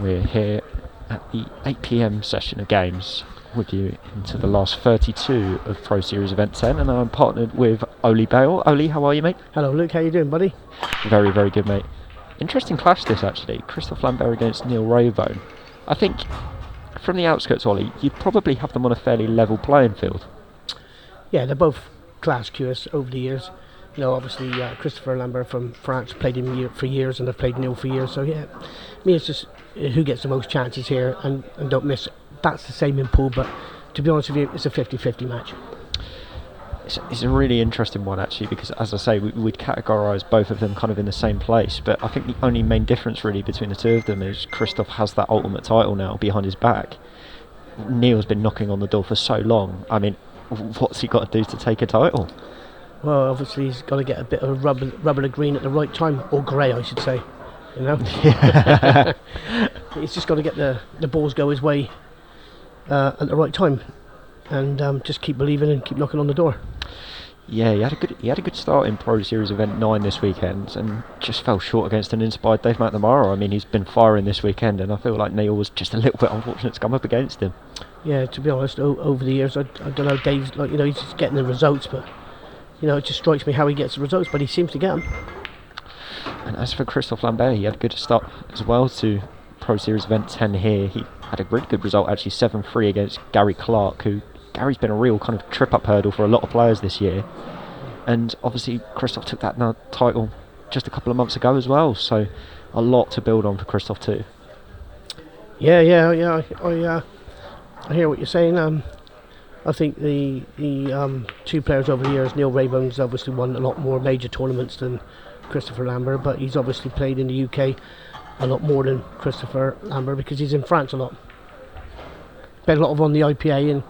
We're here at the 8 PM session of games with you into the last 32 of Pro Series Event 10, and I'm partnered with Oli Bale. Oli, how are you, mate? Hello Luke, how you doing, buddy? Very, very good, mate. Interesting clash this, actually. Christophe Lambert against Neil Raybone. I think from the outskirts, Oli, you'd probably have them on a fairly level playing field. Yeah, they're both class curious over the years. You know, obviously Christopher Lambert from France played him for years, and I've played Neil for years. So yeah, me it's just who gets the most chances here and don't miss. That's the same in pool, but to be honest with you, it's a 50-50 match. It's a really interesting one, actually, because as I say, we'd categorise both of them kind of in the same place, but I think the only main difference really between the two of them is Christophe has that ultimate title now behind his back. Neil's been knocking on the door for so long. I mean, what's he got to do to take a title? Well, obviously he's got to get a bit of rubber to green at the right time, or grey I should say, you know. Yeah. He's just got to get the balls go his way at the right time, and just keep believing and keep knocking on the door. Yeah, he had a good start in Pro Series Event 9 this weekend, and just fell short against an inspired Dave McNamara. I mean, he's been firing this weekend, and I feel like Neil was just a little bit unfortunate to come up against him. Yeah, to be honest, over the years, I don't know, Dave's like, you know, he's just getting the results, but you know, it just strikes me how he gets the results, but he seems to get them. And as for Christophe Lambert, he had a good start as well to Pro Series Event 10 here. He had a really good result, actually, 7-3 against Gary Clark, who Gary's been a real kind of trip-up hurdle for a lot of players this year. And obviously Christophe took that title just a couple of months ago as well, so a lot to build on for Christophe too. Yeah, I hear what you're saying. I think the two players over the years, Neil Raybone's obviously won a lot more major tournaments than Christopher Lambert, but he's obviously played in the UK a lot more than Christopher Lambert because he's in France a lot. Played a lot on the IPA, and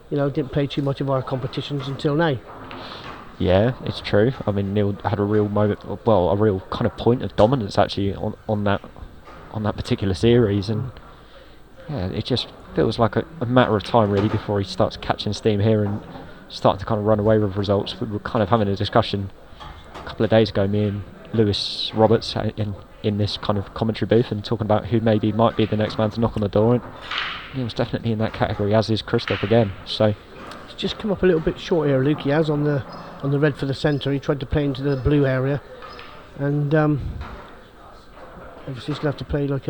you know, didn't play too much of our competitions until now. Yeah, it's true. I mean, Neil had a real moment, well, a real kind of point of dominance actually on that particular series, and yeah, it just feels like a matter of time really before he starts catching steam here and starting to kind of run away with results. We were kind of having a discussion a couple of days ago, me and Lewis Roberts in this kind of commentary booth, and talking about who maybe might be the next man to knock on the door, and Neil's definitely in that category, as is Christophe again. So he's just come up a little bit short here, Luke. He has on the red for the centre. He tried to play into the blue area, and obviously he's going to have to play like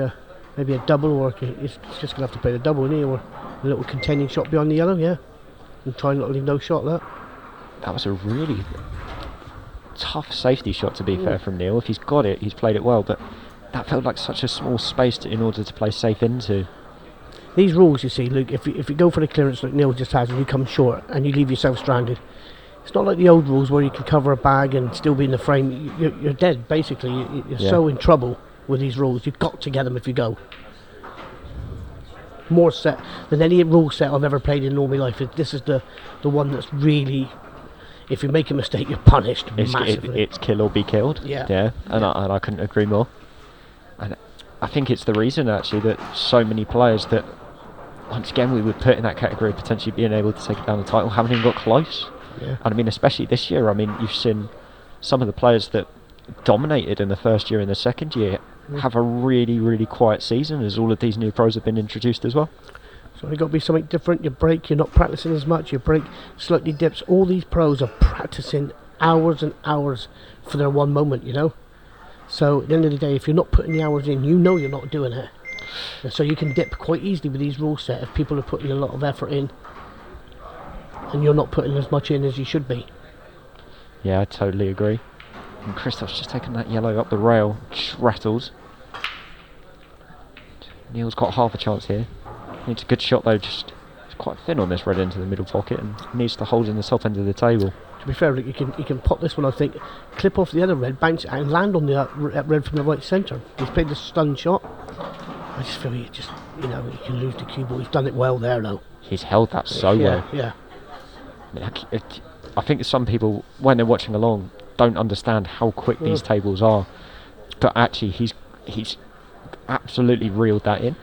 maybe a double, or he's just going to have to play the double, isn't he? Or a little containing shot behind the yellow, yeah, and try not to leave no shot. That was a really tough safety shot, to be fair, from Neil. If he's got it, he's played it well, but that felt like such a small space in order to play safe into. These rules, you see, Luke, if you go for the clearance like Neil just has and you come short and you leave yourself stranded, it's not like the old rules where you can cover a bag and still be in the frame. You're dead, basically. You're so in trouble with these rules. You've got to get them if you go. More set than any rule set I've ever played in all my life. This is the one that's really, if you make a mistake, you're punished massively. It's kill or be killed. Yeah. And I couldn't agree more. And I think it's the reason, actually, that so many players that, once again, we would put in that category of potentially being able to take it down the title, haven't even got close. Yeah. And I mean, especially this year, I mean, you've seen some of the players that dominated in the first year and the second year have a really, really quiet season, as all of these new pros have been introduced as well. So you've got to be something different. You break, you're not practicing as much, you break, slightly dips. All these pros are practicing hours and hours for their one moment, you know. So at the end of the day, if you're not putting the hours in, you know you're not doing it. And so you can dip quite easily with these rule set if people are putting a lot of effort in and you're not putting as much in as you should be. Yeah, I totally agree. And Christophe's just taken that yellow up the rail, just rattles. Neil's got half a chance here. Needs a good shot though, just quite thin on this red into the middle pocket, and needs to hold in the top end of the table. To be fair, you can pop this one, I think, clip off the other red, bounce it out and land on the red from the right centre. He's played the stun shot. I just feel he can lose the cue ball. He's done it well there though. He's held that so well. Yeah. I think some people, when they're watching along, don't understand how quick these tables are, but actually he's absolutely reeled that in.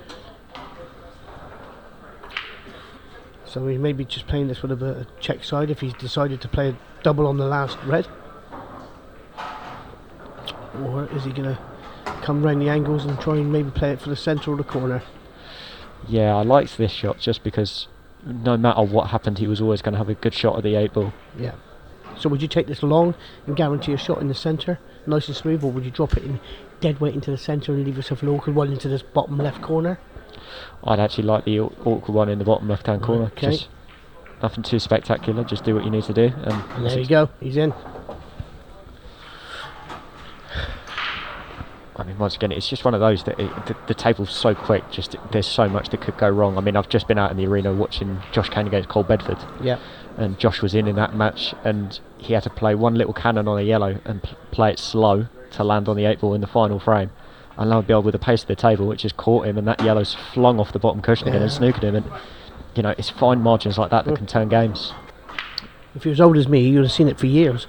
So he may be just playing this with a bit of check side if he's decided to play a double on the last red, or is he going to come round the angles and try and maybe play it for the centre or the corner. Yeah, I liked this shot just because no matter what happened, he was always going to have a good shot at the 8-ball. Yeah. So would you take this long and guarantee a shot in the centre, nice and smooth, or would you drop it in dead weight into the centre and leave yourself an awkward one into this bottom left corner? I'd actually like the awkward one in the bottom left-hand corner. Okay. Just nothing too spectacular, just do what you need to do. And there you go, he's in. I mean, once again, it's just one of those that the table's so quick, there's so much that could go wrong. I mean, I've just been out in the arena watching Josh Kane against Cole Bedford. Yeah. And Josh was in that match, and he had to play one little cannon on a yellow and play it slow to land on the 8-ball in the final frame. And lo and behold, with the pace of the table, which just caught him, and that yellow's flung off the bottom cushion again and snookered him. And, you know, it's fine margins like that can turn games. If he was old as me, you'd have seen it for years.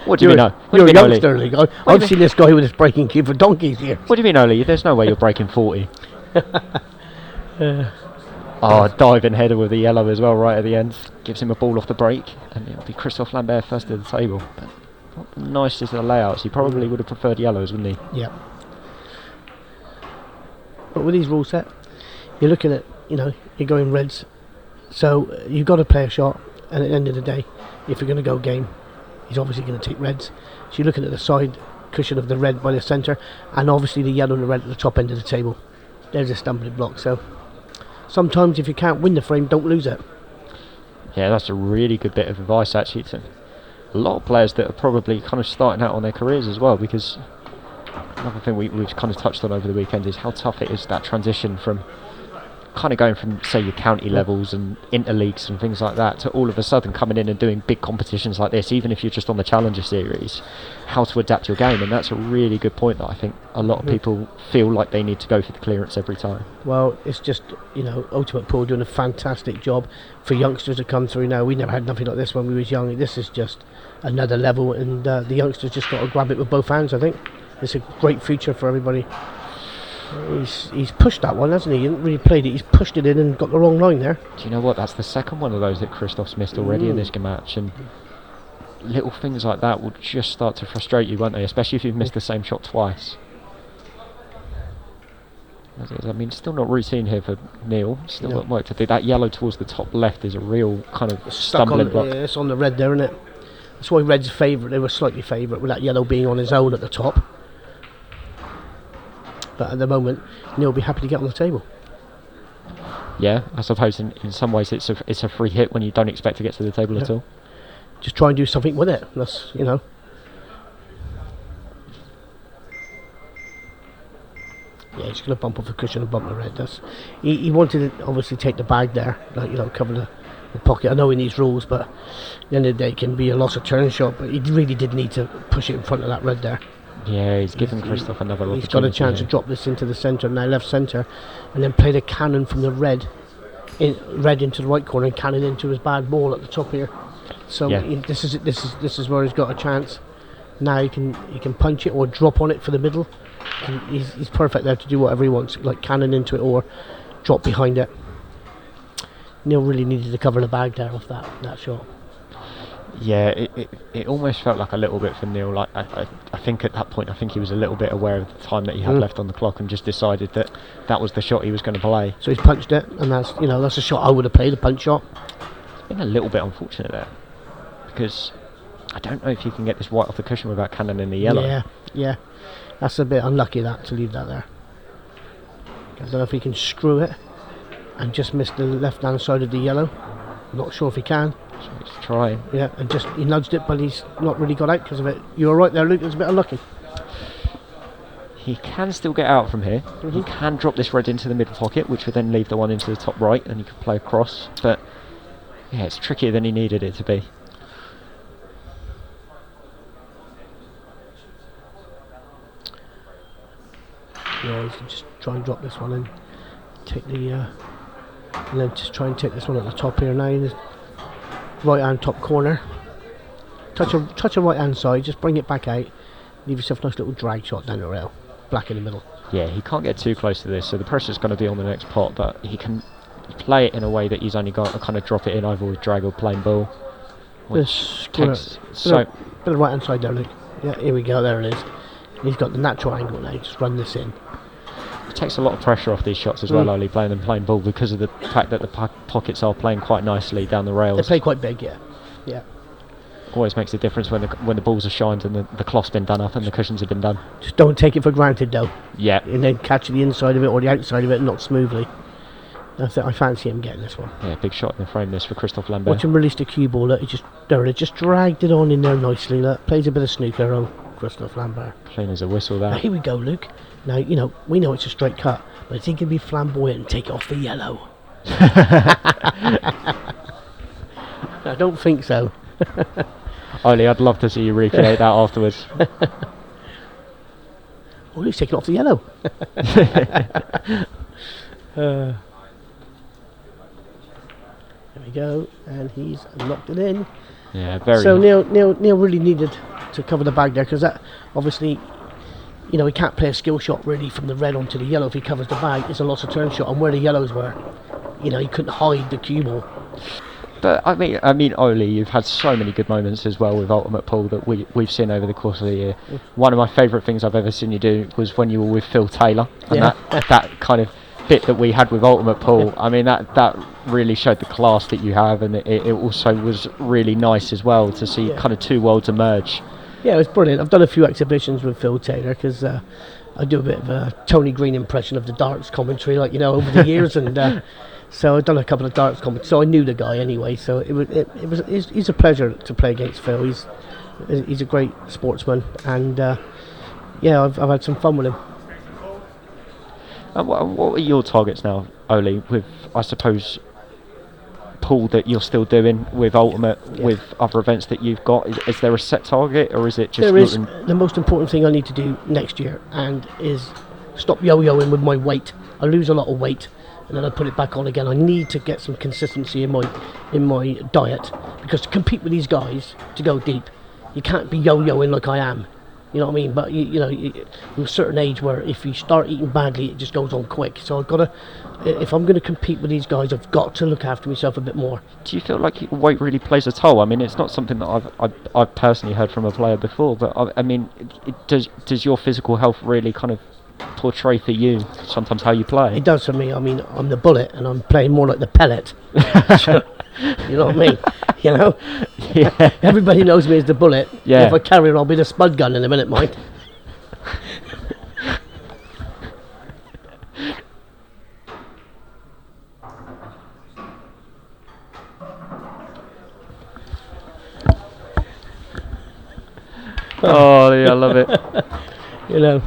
What do you mean, no? You're a youngster, Lee. I've seen this guy with his breaking cue for donkey's years. What do you mean, Oli? There's no way you're breaking 40. Diving header with the yellow as well, right at the end. Gives him a ball off the break, and it'll be Christophe Lambert first to the table. But not the nicest of the layouts. He probably would have preferred yellows, wouldn't he? Yeah. But with these rules set, you're looking at, you're going reds. So you've got to play a shot, and at the end of the day, if you're going to go game, he's obviously going to take reds. So you're looking at the side cushion of the red by the centre, and obviously the yellow and the red at the top end of the table. There's a stumbling block. So sometimes if you can't win the frame, don't lose it. Yeah, that's a really good bit of advice actually to a lot of players that are probably kind of starting out on their careers as well, because another thing we've kind of touched on over the weekend is how tough it is, that transition from kind of going from, say, your county levels and interleagues and things like that to all of a sudden coming in and doing big competitions like this, even if you're just on the Challenger Series, how to adapt your game. And that's a really good point that I think a lot of people feel like they need to go for the clearance every time. Well, it's just, Ultimate Pool doing a fantastic job for youngsters to come through now. We never had nothing like this when we was young. This is just another level, and the youngsters just got to grab it with both hands, I think. It's a great feature for everybody. He's pushed that one, hasn't he? He hasn't really played it. He's pushed it in and got the wrong line there. Do you know what? That's the second one of those that Christophe's missed already in this match, and little things like that will just start to frustrate you, won't they? Especially if you've missed the same shot twice. I mean, still not routine here for Neil. Still got work to do. That yellow towards the top left is a real kind of stumbling block. Yeah, it's on the red there, isn't it? That's why Red's favourite. They were slightly favourite with that yellow being on his own at the top. But at the moment, Neil will be happy to get on the table. Yeah, I suppose in some ways it's a free hit when you don't expect to get to the table at all. Just try and do something with it. That's, Yeah, he's going to bump off the cushion and bump the red. He wanted to obviously take the bag there, cover the pocket. I know he needs rules, but at the end of the day it can be a loss of turn shot, but he really did need to push it in front of that red there. Yeah, he's given Christophe another opportunity. He's got a chance to drop this into the centre, now left centre, and then play the cannon from the red into the right corner and cannon into his bad ball at the top here. So this is where he's got a chance. Now he can punch it or drop on it for the middle. He's perfect there to do whatever he wants, like cannon into it or drop behind it. Neil really needed to cover the bag there off that shot. Yeah, it almost felt like a little bit for Neil. Like I think at that point, I think he was a little bit aware of the time that he had left on the clock and just decided that was the shot he was going to play. So he's punched it, and that's a shot I would have played, a punch shot. It's been a little bit unfortunate there, because I don't know if you can get this white off the cushion without cannon in the yellow. Yeah, that's a bit unlucky to leave that there. I don't know if he can screw it and just miss the left hand side of the yellow. Not sure if he can. So he's trying. Yeah, and he nudged it, but he's not really got out because of it. You were right there, Luke. It was a bit unlucky. He can still get out from here. He can drop this red into the middle pocket, which would then leave the one into the top right, and he can play across. But yeah, it's trickier than he needed it to be. Yeah, he can just try and drop this one and take the and then just try and take this one at the top here now. Right hand top corner. Touch a right hand side, just bring it back out. Leave yourself a nice little drag shot down the rail. Black in the middle. Yeah, he can't get too close to this, so the pressure's going to be on the next pot, but he can play it in a way that he's only got to kind of drop it in either with drag or plain ball. Bit of right hand side there, Luke. Yeah, here we go, there it is. He's got the natural angle now. Just run this in. It takes a lot of pressure off these shots as well, Oli, playing ball, because of the fact that the pockets are playing quite nicely down the rails. They play quite big, yeah. Yeah. Always makes a difference when the balls are shined and the cloth's been done up and the cushions have been done. Just don't take it for granted, though. Yeah. And then catch the inside of it or the outside of it, not smoothly. I fancy him getting this one. Yeah, big shot in the frame this for Christophe Lambert. Watch him release the cue ball. Look, he just dragged it on in there nicely. Look, plays a bit of snooker on Christophe Lambert. Clean as a whistle, that. Now, here we go, Luke. Now, you know, we know it's a straight cut, but it's he can be flamboyant and take it off the yellow. I don't think so. Oli, I'd love to see you recreate that afterwards. Oh, he's taking off the yellow. There we go, and he's locked it in. Yeah, very. So Neil really needed to cover the bag there, because that obviously, you know, he can't play a skill shot really from the red onto the yellow. If he covers the bag, it's a loss of turn shot, and where the yellows were, you know, he couldn't hide the cue ball. But I mean, Oli, you've had so many good moments as well with Ultimate Pool that we've seen over the course of the year. One of my favourite things I've ever seen you do was when you were with Phil Taylor, and that kind of bit that we had with Ultimate Pool. I mean, that really showed the class that you have, and it also was really nice as well to see kind of two worlds emerge. Yeah, it was brilliant. I've done a few exhibitions with Phil Taylor, because I do a bit of a Tony Green impression of the darts commentary, like, you know, over the years, and so I've done a couple of darts commentaries. So I knew the guy anyway. So he's a pleasure to play against Phil. He's a great sportsman, and yeah, I've had some fun with him. And what are your targets now, Oli, with, I suppose, pool that you're still doing with Ultimate, with other events that you've got? Is there a set target, or is it just... There is. The most important thing I need to do next year and is stop yo-yoing with my weight. I lose a lot of weight and then I put it back on again. I need to get some consistency in my diet, because to compete with these guys, to go deep, you can't be yo-yoing like I am. You know what I mean? But you know, from a certain age where if you start eating badly, it just goes on quick. So I've got to, if I'm going to compete with these guys, I've got to look after myself a bit more. Do you feel like weight really plays a toll? I mean, it's not something that I've personally heard from a player before, but I mean, does your physical health really kind of portray for you sometimes how you play? It does for me. I mean, I'm the bullet, and I'm playing more like the pellet. So, you know what I mean? You know, Yeah. Everybody knows me as the bullet. Yeah. If I carry it, I'll be the spud gun in a minute, mind. Oh, yeah, I love it. You know.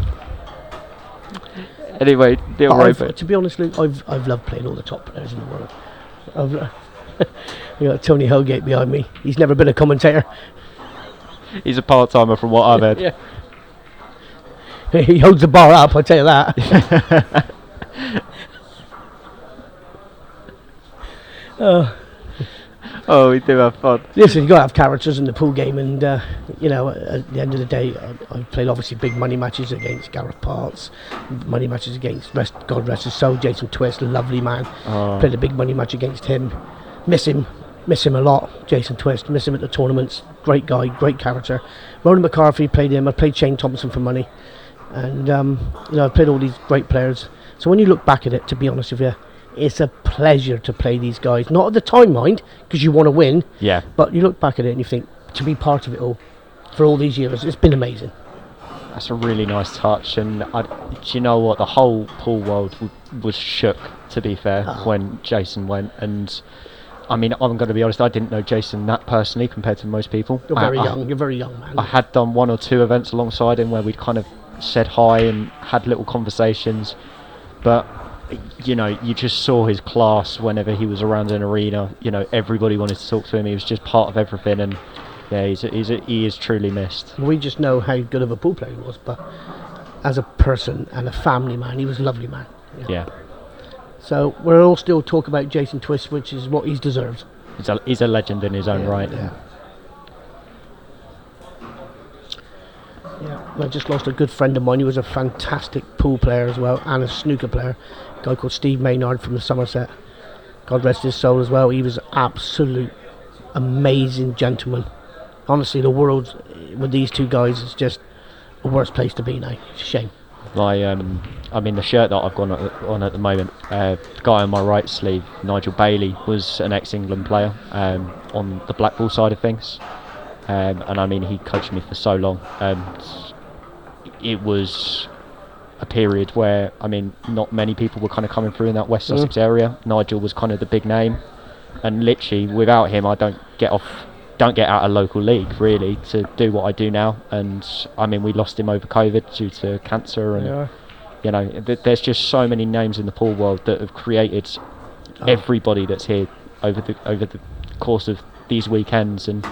Anyway, Neil Raybone. To be honest, Luke, I've loved playing all the top players in the world. You got Tony Hogate behind me. He's never been a commentator. He's a part-timer from what I've heard. Yeah. He holds the bar up, I'll tell you that. Oh, we do have fun. Listen, you've got to have characters in the pool game, and you know, at the end of the day, I've played obviously big money matches against Gareth Parts, money matches against God rest his soul, Jason Twist, lovely man. Played a big money match against him. Miss him a lot, Jason Twist. Miss him at the tournaments. Great guy, great character. Ronan McCarthy, played him. I played Shane Thompson for money, and you know, I've played all these great players. So when you look back at it, to be honest with you, it's a pleasure to play these guys. Not at the time, mind, because you want to win. Yeah. But you look back at it and you think, to be part of it all for all these years, it's been amazing. That's a really nice touch, and do you know what? The whole pool world was shook, to be fair, when Jason went. And I mean, I'm going to be honest, I didn't know Jason that personally compared to most people. You're very young. You're very young, man. I had done one or two events alongside him where we'd kind of said hi and had little conversations, but you know, you just saw his class whenever he was around an arena. You know, everybody wanted to talk to him. He was just part of everything, and yeah, he is truly missed. We just know how good of a pool player he was, but as a person and a family man, he was a lovely man. Yeah. So we'll all still talk about Jason Twist, which is what he's deserved. He's a legend in his own right. Yeah. Yeah, I just lost a good friend of mine. He was a fantastic pool player as well, and a snooker player. A guy called Steve Maynard from the Somerset. God rest his soul as well. He was an absolute amazing gentleman. Honestly, the world with these two guys is just a worse place to be now. It's a shame. I mean, the shirt that I've got on at the moment, the guy on my right sleeve, Nigel Bailey, was an ex-England player on the Blackpool side of things, and I mean, he coached me for so long. It was a period where, I mean, not many people were kind of coming through in that West Sussex area. Nigel was kind of the big name, and literally without him, I don't get out of local league really to do what I do now. And I mean, we lost him over COVID due to cancer, and you know, there's just so many names in the pool world that have created everybody that's here over the course of these weekends. And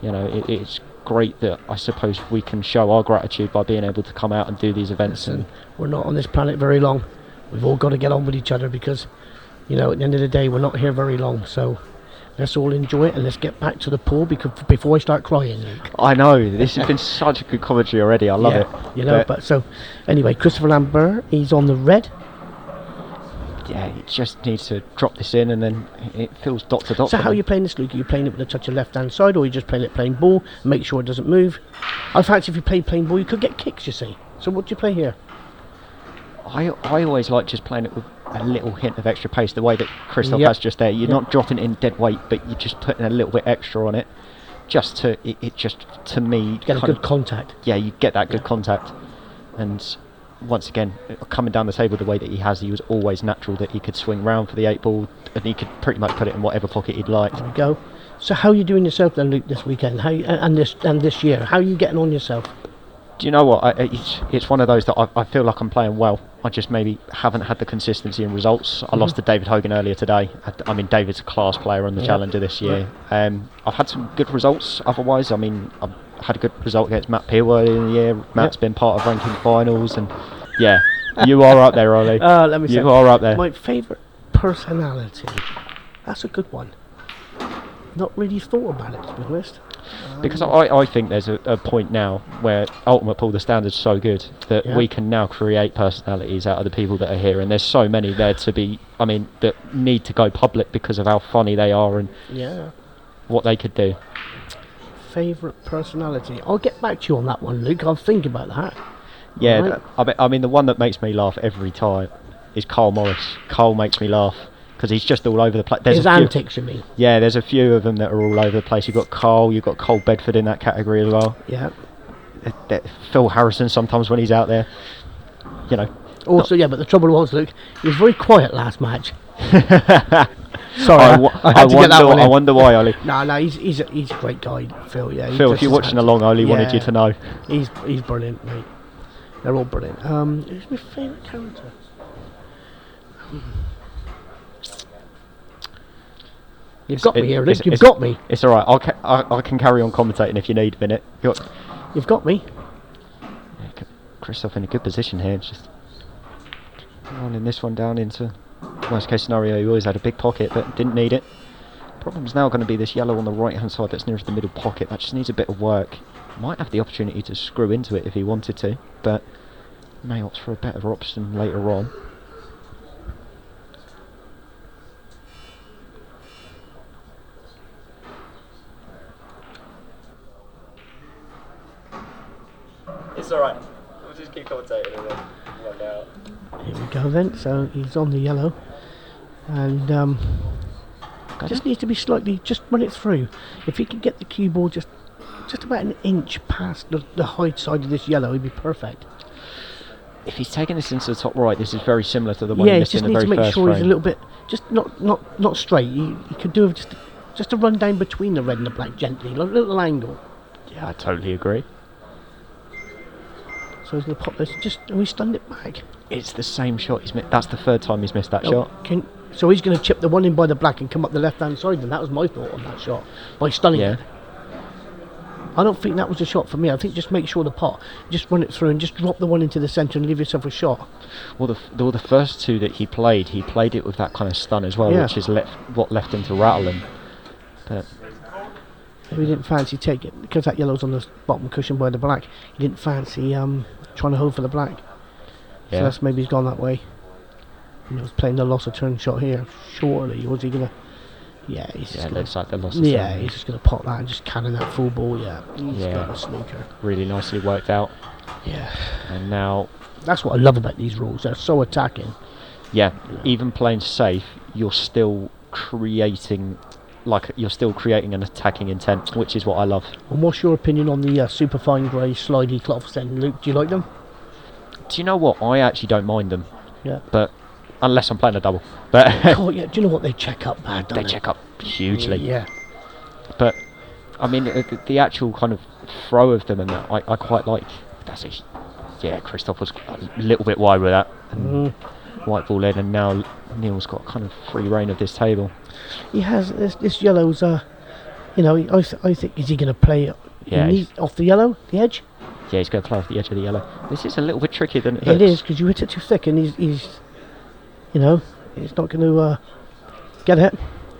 you know, it's great that I suppose we can show our gratitude by being able to come out and do these events. Listen, we're not on this planet very long. We've all got to get on with each other, because you know, at the end of the day, we're not here very long. So let's all enjoy it, and let's get back to the pool before I start crying, Luke. I know, this has been such a good commentary already. I love it. You know, but so anyway, Christopher Lambert, he's on the red. Yeah, it just needs to drop this in, and then it feels dot to dot. So how are you playing this, Luke? Are you playing it with a touch of left hand side, or are you just playing it plain ball and make sure it doesn't move? I fancy if you play plain ball, you could get kicks, you see. So what do you play here? I always like just playing it with a little hint of extra pace, the way that Christophe has just there. You're not dropping it in dead weight, but you're just putting a little bit extra on it, just to to me get a good contact. Yeah, you get that good contact. And once again, coming down the table the way that he was always natural that he could swing round for the 8 ball, and he could pretty much put it in whatever pocket he'd like. There we go. So how are you doing yourself then, Luke, this weekend? And this year? How are you getting on yourself? Do you know what? It's one of those that I feel like I'm playing well. I just maybe haven't had the consistency in results. I lost to David Hogan earlier today. I mean, David's a class player on the Challenger this year. I've had some good results otherwise. I mean, I've had a good result against Matt Peel earlier in the year. Matt's been part of ranking finals, and you are up there, Ollie. Let me you are up there. My favourite personality. That's a good one. Not really thought about it, to be honest. Because I think there's a point now where Ultimate Pool, the standard's so good that we can now create personalities out of the people that are here, and there's so many there to be, I mean, that need to go public because of how funny they are and what they could do. Favourite personality? I'll get back to you on that one, Luke. I'll think about that. Yeah, right. I mean, the one that makes me laugh every time is Carl Morris. Carl makes me laugh because he's just all over the place. His antics, you mean? Yeah, there's a few of them that are all over the place. You've got Carl, you've got Cole Bedford in that category as well. Yeah. Phil Harrison sometimes when he's out there, you know. Also, but the trouble was, Luke, he was very quiet last match. Sorry, I wonder why, Ollie. No, he's a great guy, Phil. Yeah. Phil, if you're watching along, Ollie wanted you to know. He's brilliant, mate. They're all brilliant. Who's my favourite character? You've got me here, Luke. You've got me. It's all right. I can carry on commentating if you need a minute. You've got me. Yeah, Christophe in a good position here. It's just running this one down into worst case scenario. He always had a big pocket, but didn't need it. Problem's now going to be this yellow on the right hand side that's nearest the middle pocket. That just needs a bit of work. Might have the opportunity to screw into it if he wanted to, but may opt for a better option later on. It's alright, we'll just keep commentating and then run out. Here we go then, so he's on the yellow, and just needs to be slightly, just run it through. If he could get the cue ball just about an inch past the high side of this yellow, he'd be perfect. If he's taking this into the top right, this is very similar to the one he missed in the very first frame. Yeah, he just needs to make sure he's a little bit, just not straight. He could do just a run down between the red and the black gently, like a little angle. Yeah, I totally agree. So he's going to pop this, we stunned it back. It's the same shot he's missed. That's the third time he's missed that shot. So he's going to chip the one in by the black and come up the left hand side, and that was my thought on that shot, by stunning it. I don't think that was a shot for me. I think just make sure the pot, just run it through and just drop the one into the centre and leave yourself a shot. Well, the first two that he played it with that kind of stun as well, which is what left him to rattle him. But maybe he didn't fancy take it because that yellow's on the bottom cushion by the black. He didn't fancy trying to hold for the black. Yeah. So that's maybe he's gone that way. And he was playing the loss of turn shot here. Surely was he gonna? Yeah, it looks like the loss of turn. Yeah, he's just gonna pop that and just cannon that full ball. Yeah, he's got a snooker. Really nicely worked out. Yeah. And now, That's what I love about these rules. They're so attacking. yeah, even playing safe, you're still creating an attacking intent, which is what I love. And what's your opinion on the superfine grey slidey cloths then, Luke? Do you like them? Do you know what? I actually don't mind them, Yeah. but unless I'm playing a double. But Oh, yeah. Do you know what? They check up bad, don't they they? check up hugely. Yeah. But I mean, the actual kind of throw of them and that, I quite like. Christophe was a little bit wide with that. And white ball in, and now Neil's got kind of free reign of this table. He has this yellow's. I think is he going to play? Yeah, off the yellow, the edge. Yeah, he's going to play off the edge of the yellow. This is a little bit trickier than it It looks. is, because you hit it too thick, and he's not going to get it.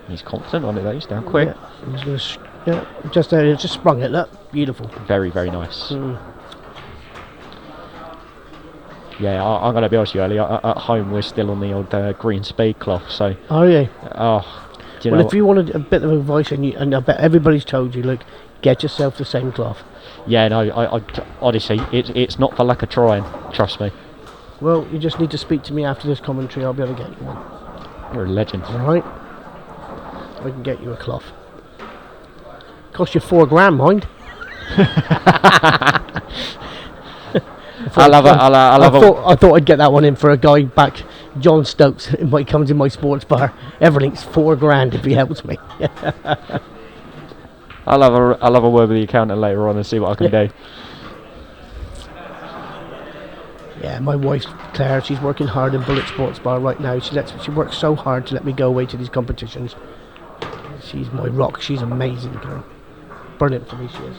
He's confident on it though. He's down quick. Yeah, he's going to just there. It just sprung it. Look, beautiful. Very, very nice. Yeah, I'm going to be honest with you, Ellie. At home, we're still on the old green spade cloth. So. Oh yeah. Do you know if you wanted a bit of advice, and I bet everybody's told you, look, get yourself the same cloth. Yeah, no, I honestly, it's not for lack of trying. Trust me. Well, you just need to speak to me after this commentary. I'll be able to get you one. You're a legend. All right. I can get you a cloth. Cost you $4,000, mind. I thought I'd get that one in for a guy back, John Stokes. He comes in my sports bar. Everything's $4,000 if he helps me. I'll have a word with the accountant later on and see what I can do. Yeah, my wife Claire, she's working hard in Bullet Sports Bar right now. She works so hard to let me go away to these competitions. She's my rock. She's amazing, girl. Brilliant for me, she is.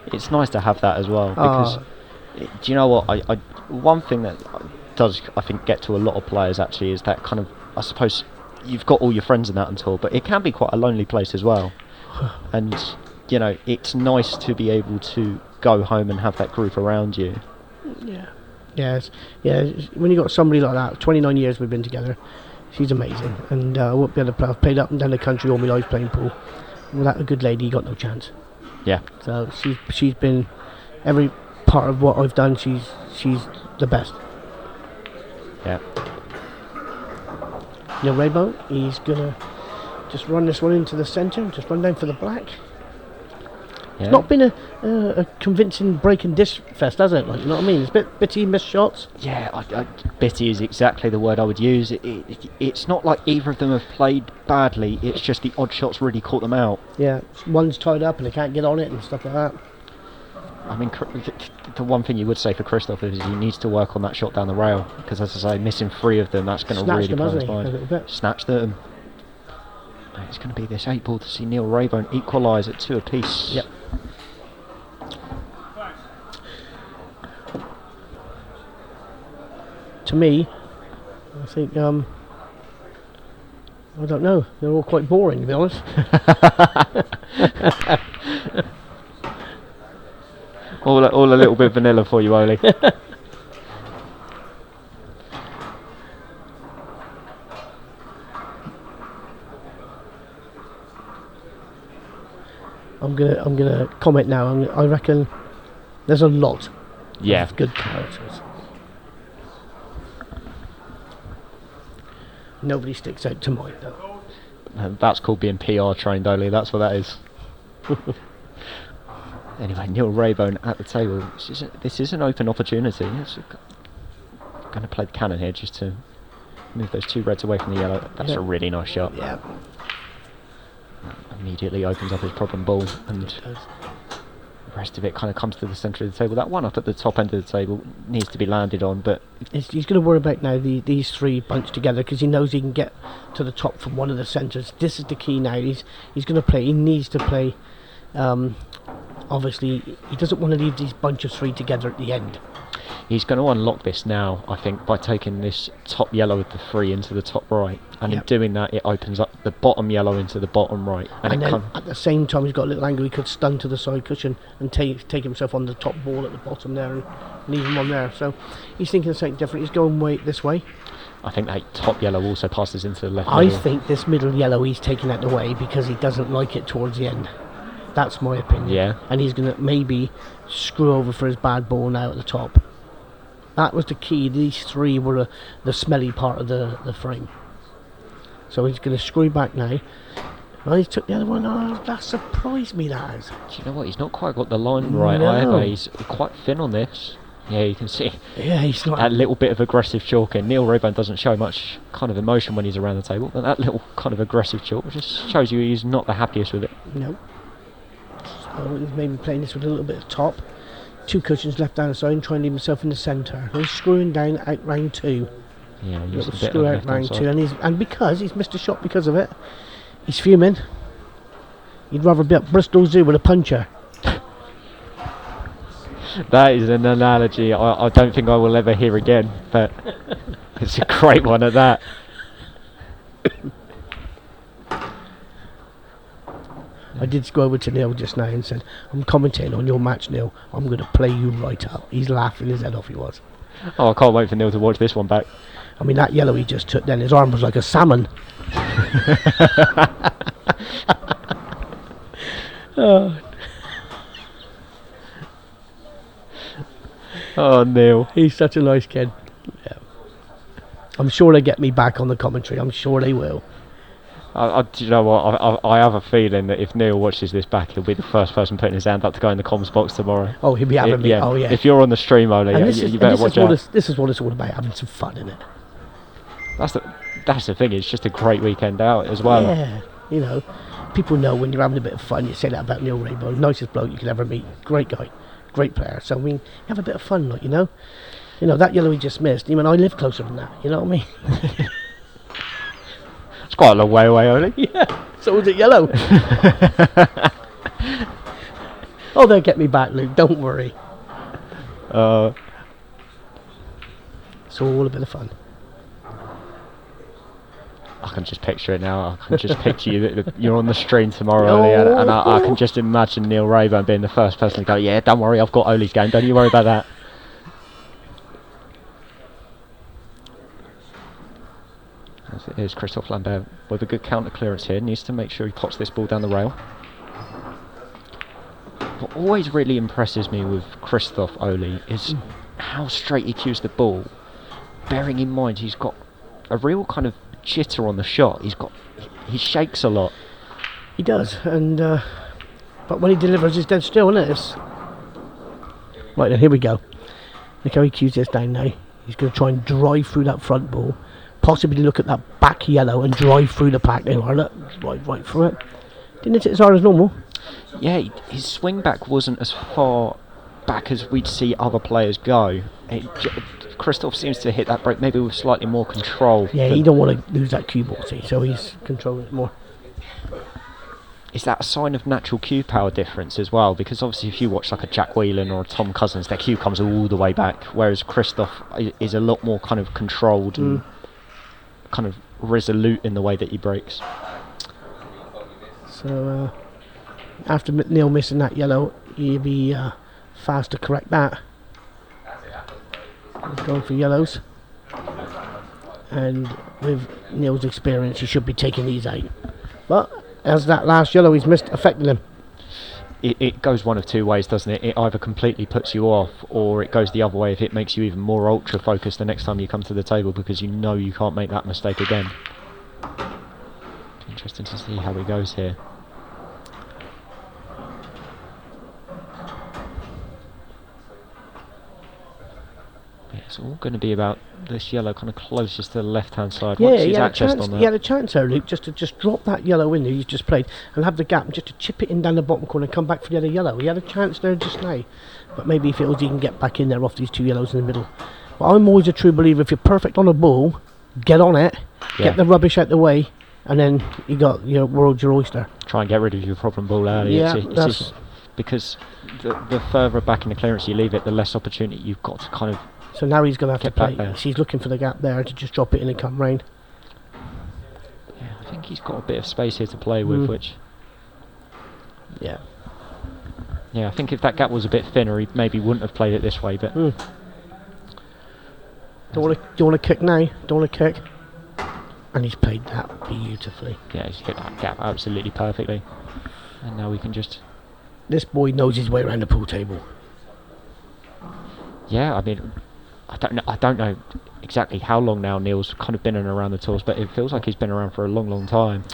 It's nice to have that as well, because do you know what? I one thing that does, I think, get to a lot of players actually is that kind of, I suppose, you've got all your friends in that on tour, but it can be quite a lonely place as well. And it's nice to be able to go home and have that group around you. Yeah. Yes. Yeah. When you got somebody like that, 29 years we've been together. She's amazing, and I won't be able to play. I've played up and down the country all my life playing pool. Without a good lady, you got no chance. Yeah. So she's been every part of what I've done. She's the best. Yeah. Raybone, he's gonna just run this one into the centre. Just run down for the black. Yeah. It's not been a convincing break and dish fest, has it? Like, you know what I mean? It's a bit bitty, missed shots. Yeah, bitty is exactly the word I would use. It's not like either of them have played badly. It's just the odd shots really caught them out. Yeah, one's tied up and they can't get on it and stuff like that. I mean, the one thing you would say for Christophe is he needs to work on that shot down the rail, because as I say, missing 3 of them, that's going to really play his mind. Snatched them. It's going to be this 8 ball to see Neil Raybone equalise at 2 apiece. Yep. To me, I think I don't know. They're all quite boring, to be honest. all a little bit vanilla for you, Oli. I'm gonna comment now. I reckon there's a lot of good characters. Nobody sticks out to mind though. That's called being PR trained, Oli. That's what that is. Anyway, Neil Raybone at the table. This is an open opportunity. I'm going to play the cannon here just to move those 2 reds away from the yellow. That's a really nice shot. Yeah. Immediately opens up his problem ball, and the rest of it kind of comes to the centre of the table. That one up at the top end of the table needs to be landed on, but he's going to worry about now these 3 bunched together, because he knows he can get to the top from one of the centres. This is the key now. He's going to play. He needs to play. Obviously, he doesn't want to leave these bunch of 3 together at the end. He's going to unlock this now, I think, by taking this top yellow with the 3 into the top right. And in doing that, it opens up the bottom yellow into the bottom right. And then at the same time, he's got a little angle. He could stun to the side cushion and take himself on the top ball at the bottom there and leave him on there. So he's thinking of something different. He's going this way. I think that top yellow also passes into the left I middle. think this middle yellow he's taking out the way because he doesn't like it towards the end. That's my opinion. Yeah. And he's going to maybe screw over for his bad ball now at the top. That was the key. These three were the smelly part of the frame. So he's going to screw back now. Oh, he took the other one. Oh, that surprised me, that has. Do you know what? He's not quite got the line right either. He's quite thin on this. Yeah, you can see. Yeah, he's not. That little bit of aggressive chalking. Neil Raybone doesn't show much kind of emotion when he's around the table, but that little kind of aggressive chalk just shows you he's not the happiest with it. No. So he's maybe playing this with a little bit of top. 2 cushions left down the side and trying to leave himself in the centre. He's screwing down out round 2. Yeah, he's a bit screw out round 2, and because he's missed a shot because of it, he's fuming. He'd rather be at Bristol Zoo with a puncher. That is an analogy I don't think I will ever hear again, but it's a great one at that. I did go over to Neil just now and said, I'm commentating on your match, Neil. I'm going to play you right up. He's laughing his head off, he was. Oh, I can't wait for Neil to watch this one back. I mean, that yellow he just took then, his arm was like a salmon. Oh, Neil. He's such a nice kid. Yeah. I'm sure they get me back on the commentary. I'm sure they will. Do you know what? I have a feeling that if Neil watches this back, he'll be the first person putting his hand up to go in the comms box tomorrow. Oh, he'll be having me. Yeah. Oh, yeah. If you're on the stream only, you better watch out. This is what it's all about, having some fun in it. That's the thing. It's just a great weekend out as well. Yeah, you know, people know when you're having a bit of fun. You say that about Neil Raybone, nicest bloke you could ever meet, great guy, great player. So I mean, have a bit of fun, like, you know, that yellow he just missed. Even I live closer than that. You know what I mean? It's quite a long way away, only. Yeah. So was it yellow? Oh, they'll get me back, Luke. Don't worry. It's all a bit of fun. I can just picture it now. I can just picture you. You're on the stream tomorrow, Oli, and I can just imagine Neil Raybone being the first person to go, yeah, don't worry, I've got Oli's game. Don't you worry about that. As it is, Christophe Lambert with a good counter clearance here. Needs to make sure he pots this ball down the rail. What always really impresses me with Christophe, Oli, is how straight he cues the ball. Bearing in mind he's got a real kind of jitter on the shot. He shakes a lot. He does, and but when he delivers, he's dead still, isn't it? Right then, here we go. Look how he cues this down now. He's going to try and drive through that front ball, possibly look at that back yellow and drive through the pack. There you are, look, right through it. Didn't hit it as hard as normal. Yeah, his swing back wasn't as far back as we'd see other players go. Christophe seems to hit that break maybe with slightly more control. Yeah, he don't want to lose that cue ball, see, so he's controlling it more. Is that a sign of natural cue power difference as well? Because obviously if you watch like a Jack Whelan or a Tom Cousins, their cue comes all the way back, whereas Christophe is a lot more kind of controlled and kind of resolute in the way that he breaks. So after Neil missing that yellow, he'll be fast to correct that. He's going for yellows, and with Neil's experience he should be taking these out, but as that last yellow he's missed affected him. It goes one of two ways, doesn't it? It either completely puts you off, or it goes the other way if it makes you even more ultra focused the next time you come to the table, because you know you can't make that mistake again. Interesting to see how he goes here. It's all going to be about this yellow kind of closest to the left-hand side. Yeah, once he he's had, he had a chance there, Luke, just to drop that yellow in there he's just played and have the gap and just to chip it in down the bottom corner and come back for the other yellow. He had a chance there just now, but maybe he feels he can get back in there off these two yellows in the middle. But I'm always a true believer, if you're perfect on a ball, get on it, get the rubbish out the way, and then you got your world's your oyster. Try and get rid of your problem ball early. Yeah, because the further back in the clearance you leave it, the less opportunity you've got to kind of. So now he's going to have to play. There. He's looking for the gap there to just drop it in and come round. Yeah, I think he's got a bit of space here to play with, which. Yeah. Yeah, I think if that gap was a bit thinner, he maybe wouldn't have played it this way. But. Do you want to kick now? Don't want to kick. And he's played that beautifully. Yeah, he's hit that gap absolutely perfectly. And now we can just This boy knows his way around the pool table. Yeah, I mean, I don't know exactly how long now Neil's kind of been in and around the tours, but it feels like he's been around for a long time.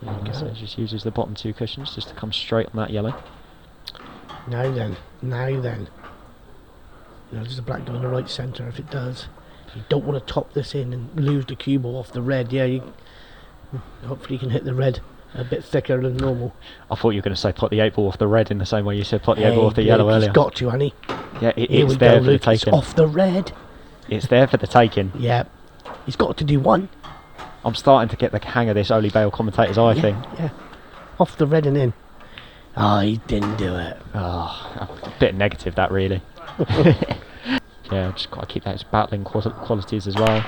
Yeah, so he just uses the bottom 2 cushions just to come straight on that yellow. Now then. There's the black on the right centre. If it does, you don't want to top this in and lose the cue ball off the red. Yeah, hopefully you can hit the red a bit thicker than normal. I thought you were going to say pot the 8 ball off the red in the same way you said pot the 8 ball off the yellow earlier. He's got to, hasn't he? Yeah, it's there for the taking. It's off the red. It's there for the taking. Yeah, he's got to do one. I'm starting to get the hang of this Oli Bale commentator's eye thing. Yeah, off the red and in. Oh, he didn't do it. Oh, a bit negative that really. Yeah, just got to keep those battling qualities as well.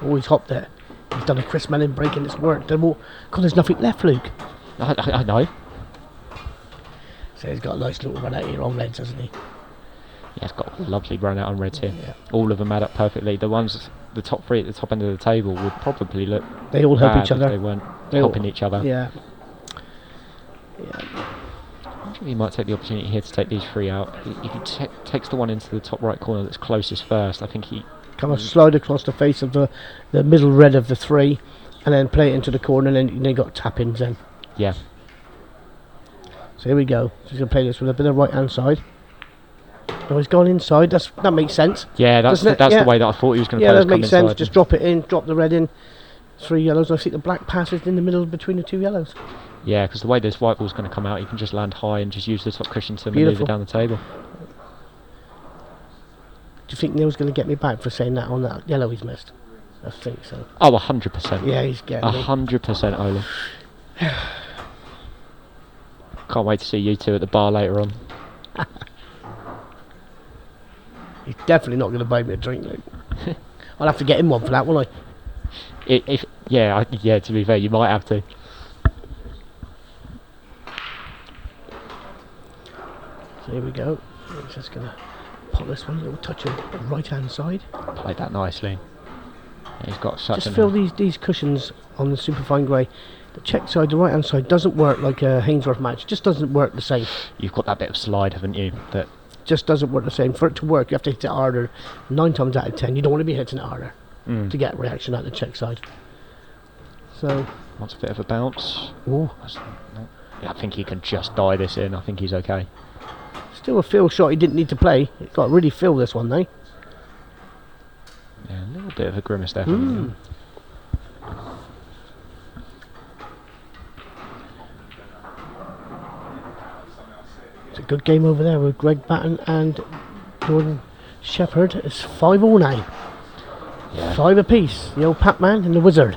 Oh, he's hopped it. He's done a Chris Mellon break and it's worked. God, there's nothing left, Luke. I know. So he's got a nice little run out here on reds, hasn't he? Yeah, it's got a lovely run out on reds here. Yeah. All of them add up perfectly. The top 3 at the top end of the table would probably look. They all help each other. If they weren't helping each other. Yeah. I think he might take the opportunity here to take these 3 out. If he takes the one into the top right corner that's closest first, I think he... Come on, slide across the face of the middle red of the 3 and then play it into the corner and then you got tap-ins then. Yeah. So here we go. So he's going to play this with a bit of right hand side. Oh, he's gone inside. That makes sense. Yeah, that's the way that I thought he was going to play. Yeah, that makes sense. Just drop it in, drop the red in. 3 yellows. I think the black passes in the middle between the 2 yellows. Yeah, because the way this white ball's going to come out, you can just land high and just use the top cushion to manoeuvre down the table. Do you think Neil's going to get me back for saying that on that yellow he's missed? I think so. Oh, 100%. Yeah, he's getting me. 100%, Oli. Can't wait to see you 2 at the bar later on. He's definitely not going to buy me a drink, Luke. I'll have to get him one for that, won't I? Yeah, to be fair, you might have to. So here we go. He's just going to pop this one, a little touch of the right hand side. Played that nicely. Yeah, he's got such just feel these cushions on the superfine grey. The check side, the right hand side doesn't work like a Hainsworth match. It just doesn't work the same. You've got that bit of slide, haven't you? That just doesn't work the same. For it to work, you have to hit it harder. 9 times out of 10, you don't want to be hitting it harder to get reaction out the check side. So wants a bit of a bounce. Ooh. Yeah, I think he can just die this in. I think he's okay. Still a feel shot he didn't need to play. He's got to really feel this one, though. Yeah, a little bit of a grimace there from him. It's a good game over there with Greg Batten and Jordan Shepherd. It's 5-all now. Yeah. 5 apiece. The old Pac-Man and the Wizard.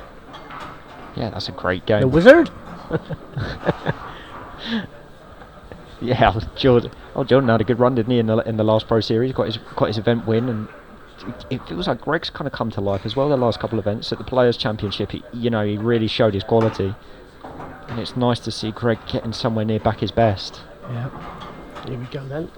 Yeah, that's a great game. The Wizard? Yeah, Jordan had a good run, didn't he, in the last Pro Series? Got his event win, and it feels like Greg's kind of come to life as well. The last couple of events at the Players Championship, he really showed his quality, and it's nice to see Greg getting somewhere near back his best. Yeah. Here we go then.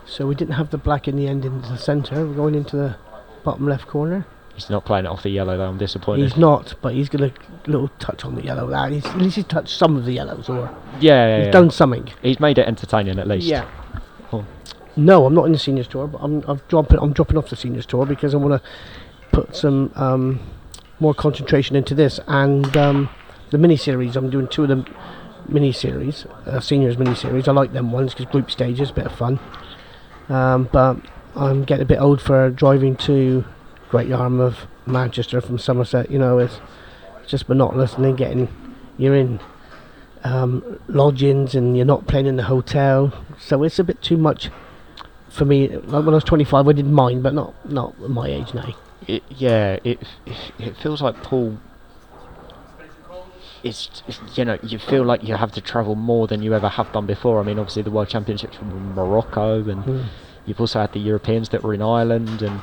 So we didn't have the black in the end into the centre. We're going into the bottom left corner. He's not playing it off the yellow though. I'm disappointed. He's not, but he's going to little touch on the yellow. At least he's touched some of the yellows, or he's done something. He's made it entertaining at least. Yeah. No, I'm not in the seniors tour, but I'm dropping off the seniors tour because I want to put some more concentration into this and the mini series. I'm doing 2 of them mini series, seniors mini series. I like them ones because group stages, a bit of fun. But I'm getting a bit old for driving to Great Yarmouth, Manchester from Somerset. It's just monotonous, and then you're in lodgings and you're not playing in the hotel, so it's a bit too much for me. Like when I was 25, I didn't mind, but not at my age now. It feels like pool. It's you feel like you have to travel more than you ever have done before. I mean, obviously the World Championships were in Morocco, and you've also had the Europeans that were in Ireland, and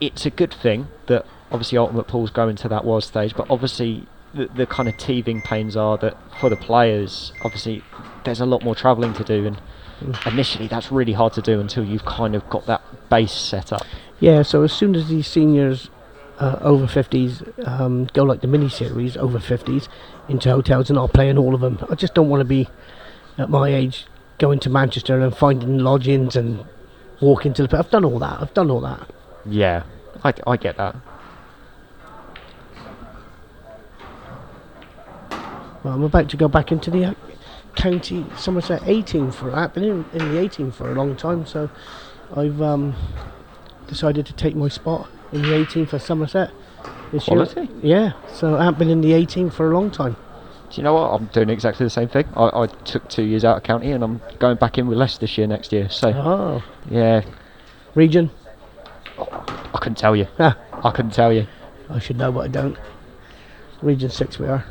it's a good thing that obviously Ultimate Pool's going to that world stage, but obviously the kind of teething pains are that for the players, obviously there's a lot more travelling to do, and initially that's really hard to do until you've kind of got that base set up. Yeah, so as soon as these seniors over 50s go like the mini series over 50s into hotels, and I'll play in all of them. I just don't want to be at my age going to Manchester and finding lodgings and walking to the. I've done all that. Yeah, I get that. Well, I'm about to go back into the county Somerset 18 for that. I've been in the 18 for a long time, so I've decided to take my spot in the 18 for Somerset this year. Quality. Yeah, so I haven't been in the 18 for a long time. Do you know what? I'm doing exactly the same thing. I took 2 years out of county, and I'm going back in with Leicester this year next year. So Oh, yeah, region? I couldn't tell you. Ah, I couldn't tell you. I should know, but I don't. Region 6 we are.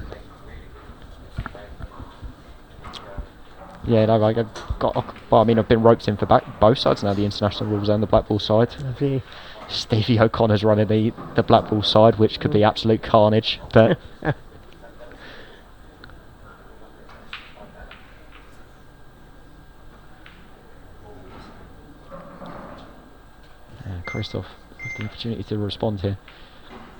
Yeah, no, I've been roped in for both sides now, the international rules and the black ball side. Have you? Stevie O'Connor's running the black ball side, which could be absolute carnage, but Christophe have the opportunity to respond here.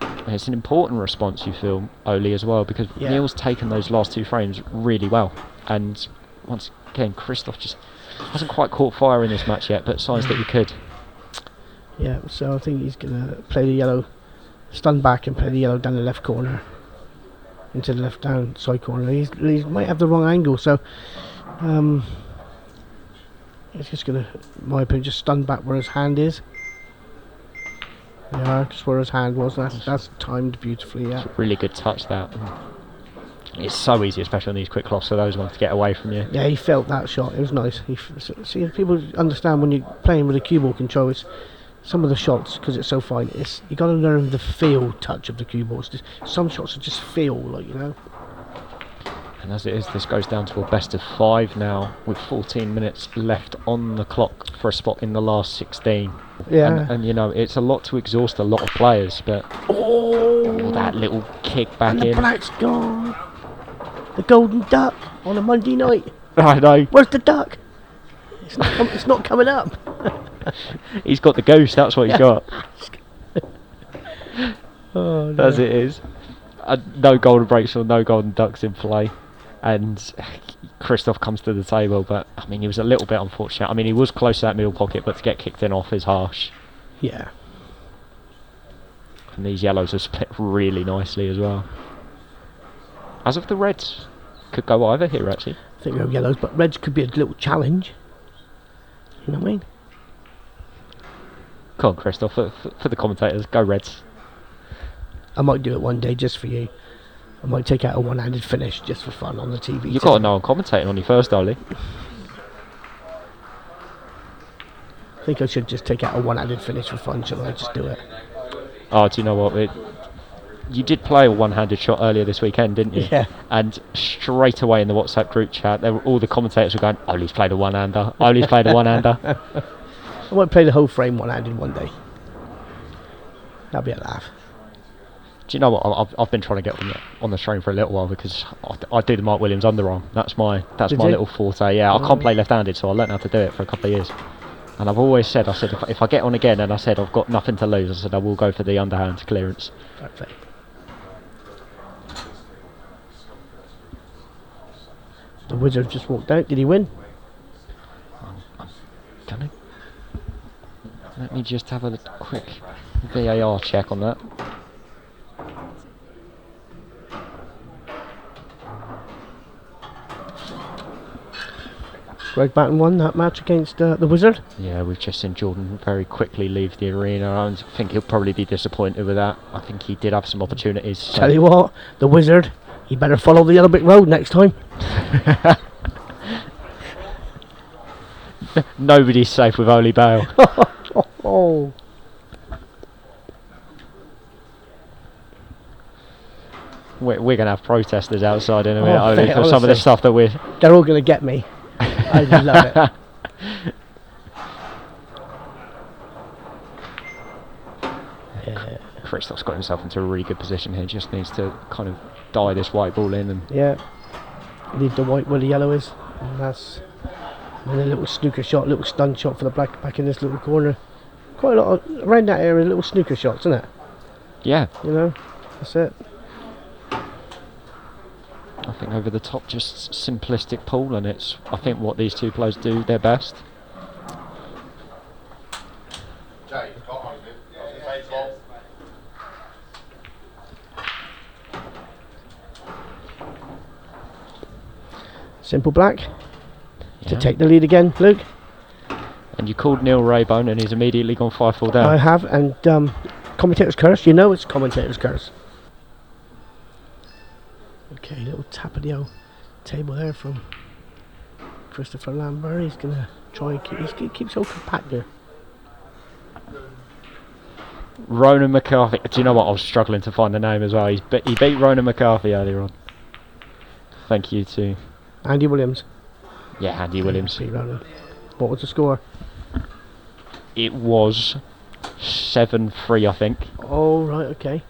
And it's an important response, you feel, Oli, as well, because Yeah. Neil's taken those last 2 frames really well, and once again Christophe just hasn't quite caught fire in this match yet, but signs that he could. Yeah, so I think he's going to play the yellow, stun back and play the yellow down the left corner, into the left down side corner. He might have the wrong angle, so he's just going to, in my opinion, just stun back where his hand is. Yeah, just where his hand was. That's timed beautifully. Yeah. Really good touch, that. It's so easy, especially on these quick clocks, for those ones to get away from you. Yeah, he felt that shot. It was nice. See, if people understand when you're playing with a cue ball control, it's some of the shots, because it's so fine. You got to learn the feel touch of the cue ball. Some shots are just feel, like, you know. And as it is, this goes down to a best of 5 now, with 14 minutes left on the clock for a spot in the last 16. Yeah. And you know, it's a lot to exhaust a lot of players, but that little kick back And the in. black's gone. The golden duck on a Monday night. I know. Where's the duck? It's not coming up. He's got the goose, that's what he's got. Oh, no. As it is. No golden breaks or no golden ducks in play. And Christophe comes to the table, but I mean, he was a little bit unfortunate. I mean, he was close to that middle pocket, but to get kicked in off is harsh. Yeah. And these yellows are split really nicely as well. As of the reds, could go either here actually. I think they're yellows, but reds could be a little challenge. You know what I mean? Come on, Christophe, for the commentators, go reds. I might do it one day just for you. I might take out a one-handed finish just for fun on the TV. You've got to know I'm commentating on your first, Oli. I think I should just take out a one-handed finish for fun. Shall I just do it? Oh, do you know what? You did play a one-handed shot earlier this weekend, didn't you? Yeah. And straight away in the WhatsApp group chat, all the commentators were going, Oli's played a one-hander. Oli's played a one-hander. I might play the whole frame one-handed one day. That'll be a laugh. Do you know what? I've been trying to get on the strain for a little while, because I do the Mark Williams underarm. That's my little forte. Yeah, I can't play left-handed, so I learned how to do it for a couple of years. And I've always said, if I get on again and I said I've got nothing to lose, I said I will go for the underhand clearance. Perfect. The wizard just walked out. Did he win? Let me just have a quick VAR check on that. Greg Batten won that match against the wizard. Yeah, we've just seen Jordan very quickly leave the arena. I think he'll probably be disappointed with that. I think he did have some opportunities. So. Tell you what, the wizard, he better follow the yellow brick road next time. Nobody's safe with Oli Bale. Oh. We're going to have protesters outside in a minute, Oh, Oli, for some of the stuff that we're... They're all going to get me. I love it. Yeah. Christophe's got himself into a really good position here. Just needs to kind of die this white ball in. And Yeah. Leave the white where the yellow is. And that's... And a little snooker shot, little stun shot for the black back in this little corner. Quite a lot of, around that area, little snooker shots, isn't it? Yeah. You know, that's it. I think over the top, just simplistic pool, and it's, I think, what these two players do their best. Simple black to Yeah. take the lead again, Luke. And you called Neil Raybone, and he's immediately gone 5-4 down. I have, and commentator's curse. You know it's commentator's curse. Okay, little tap of the old table there from Christophe Lambert. He's gonna try and keep so compact there. Ronan McCarthy. Do you know what? I was struggling to find the name as well. He beat Ronan McCarthy earlier on. Thank you to Andy Williams. Yeah, Andy Williams. Beat Ronan. What was the score? It was 7-3, I think. Oh right, okay.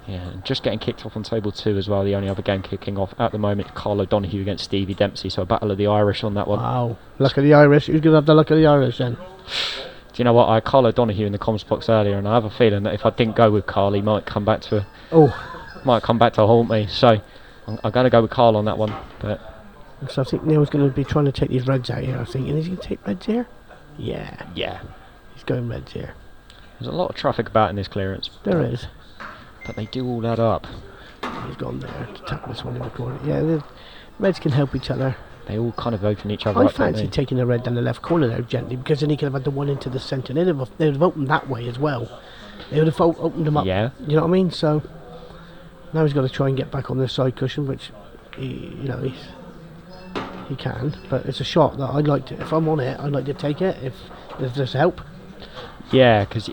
Yeah, and just getting kicked off on table 2 as well. The only other game kicking off at the moment, Carl O'Donoghue against Stevie Dempsey. So a battle of the Irish on that one. Wow, luck of the Irish. Who's gonna have the luck of the Irish then? Do you know what? I had Carl O'Donoghue in the comms box earlier, and I have a feeling that if I didn't go with Carl, he might come back to haunt me. So I'm going to go with Carl on that one. But So I think Neil's going to be trying to take these reds out here. I think, and is he going to take reds here? Yeah, yeah, he's going reds here. there's a lot of traffic about in this clearance, There is. but they do all add up. He's gone there to tap this one in the corner. Yeah, the reds can help each other. They all kind of open each other I up, don't fancy they? taking the red down the left corner there gently, because then he could have had the one into the centre. They'd have opened that way as well. They would have opened them up. Yeah. You know what I mean? So now he's got to try and get back on this side cushion, which he can. But it's a shot that I'd like to. If I'm on it, I'd like to take it. If there's help. Yeah, because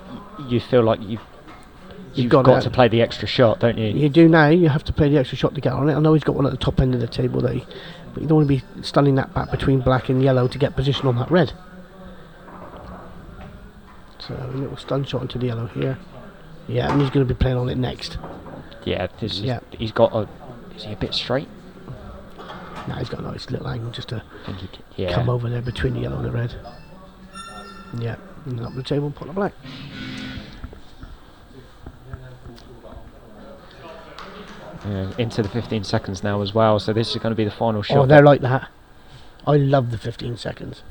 you feel like you've got to play the extra shot, don't you? You do now. You have to play the extra shot to get on it. I know he's got one at the top end of the table, but you don't want to be stunning that back between black and yellow to get position on that red. So a little stun shot into the yellow here. Yeah, and he's going to be playing on it next. Yeah, he's got a. Is he a bit straight? No, he's got a nice little angle just to Yeah. come over there between the yellow and the red. Yeah, and up the table, pot of black. Into the 15 seconds now as well, so this is going to be the final shot. Oh, they're like that. I love the 15 seconds.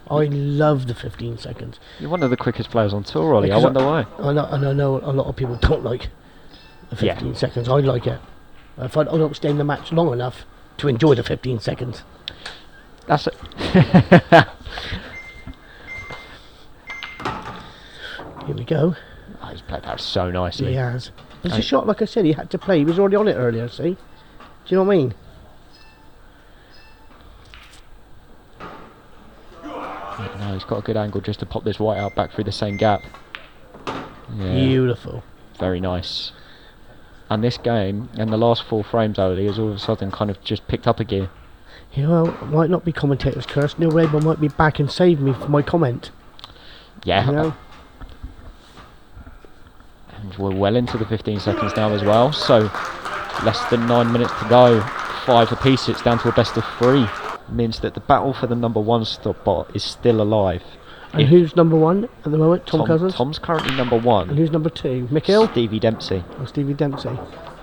I love the 15 seconds. You're one of the quickest players on tour, Ollie. I Because wonder why. I know a lot of people don't like the 15 seconds. I like it. If I don't stay in the match long enough to enjoy the 15 seconds. That's it. Here we go. Oh, he's played that so nicely. He has. It's a shot, like I said, he had to play. He was already on it earlier, see? Do you know what I mean? No, he's got a good angle just to pop this white out back through the same gap. Yeah, Beautiful. very nice. And this game, and the last 4 frames, Ollie, has all of a sudden kind of just picked up a gear. Yeah, well, it might not be commentator's curse. Neil Raybone might be back and save me for my comment. Yeah. You know? And we're well into the 15 seconds now as well, so less than 9 minutes to go. 5 apiece, it's down to a best of 3. Means that the battle for the number 1 spot is still alive. And who's number 1 at the moment? Tom Cousins? Tom's currently number 1. And who's number 2? Mikhail? Stevie Dempsey. Or Stevie Dempsey?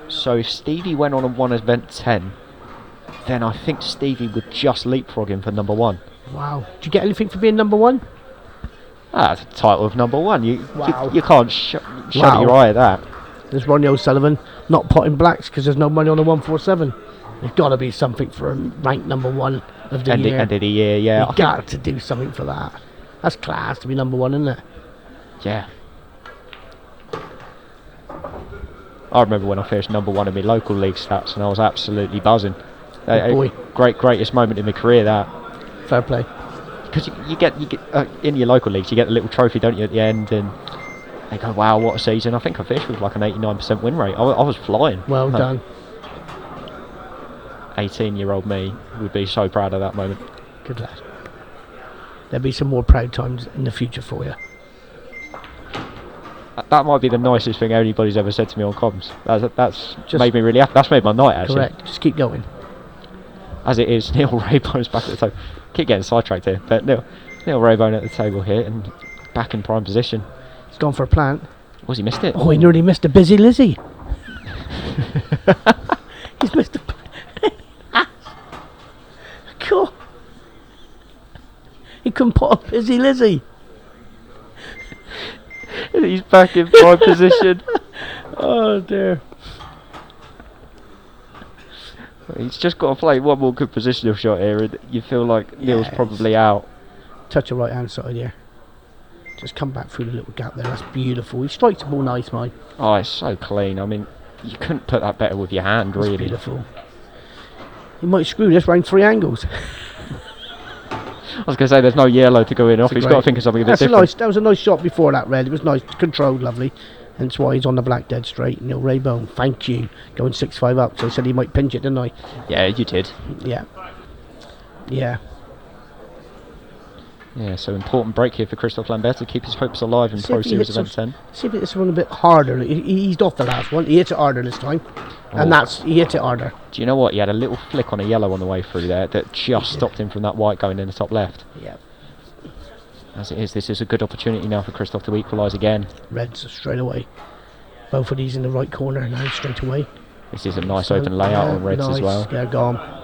So if Stevie went on and won event 10, then I think Stevie would just leapfrog him for number 1. Wow. Do you get anything for being number 1? That's the title of number 1. You can't shut Wow. your eye at that. There's Ronnie O'Sullivan not potting blacks because there's no money on the 147. There's got to be something for ranked number 1 of the year. End of the year, yeah. You got to do something for that. That's class to be number 1, isn't it? Yeah. I remember when I finished number 1 in my local league stats, and I was absolutely buzzing. Good boy. Greatest moment in my career, that. Fair play. Because you get in your local leagues, you get the little trophy, don't you, at the end, and they go, wow, what a season. I think I finished with like an 89% win rate. I was flying. Well done. 18-year-old me would be so proud of that moment. Good lad. There'll be some more proud times in the future for you. That might be the nicest thing anybody's ever said to me on comms. That's Just made me really happy. That's made my night, actually. Correct. Just keep going. As it is, Neil Raybone's back at the table. Keep getting sidetracked here, but Neil Raybone at the table here, and back in prime position. He's gone for a plant. Was he missed it? Oh, he nearly missed a busy Lizzie. He's missed a... Cool. He couldn't put a busy Lizzie. He's back in prime position. Oh dear. He's just got to play one more good positional shot here, and you feel like Neil's probably out. Touch the right hand side here. Just come back through the little gap there. That's beautiful. He strikes the ball nice, mate. Oh, it's so clean. I mean, you couldn't put that better with your hand, That's really. beautiful. He might screw this round 3 angles. I was going to say there's no yellow to go in off. He's got to think of something a bit different. That was a nice shot before that red. It was nice, controlled, lovely. Hence why he's on the black dead straight. Neil Raybone, thank you. Going 6-5 up. So I said he might pinch it, didn't I? Yeah, you did. Yeah. Yeah. Yeah, so important break here for Christophe Lambert to keep his hopes alive in Pro Series Event 10. See if it's one a bit harder. He eased off the last one. He hit it harder this time. And he hit it harder. Do you know what? He had a little flick on a yellow on the way through there that just stopped him from that white going in the top left. Yeah. As it is, this is a good opportunity now for Christophe to equalise again. Reds straight away. Both of these in the right corner now straight away. This is a nice open layout on reds as well. Yeah, gone.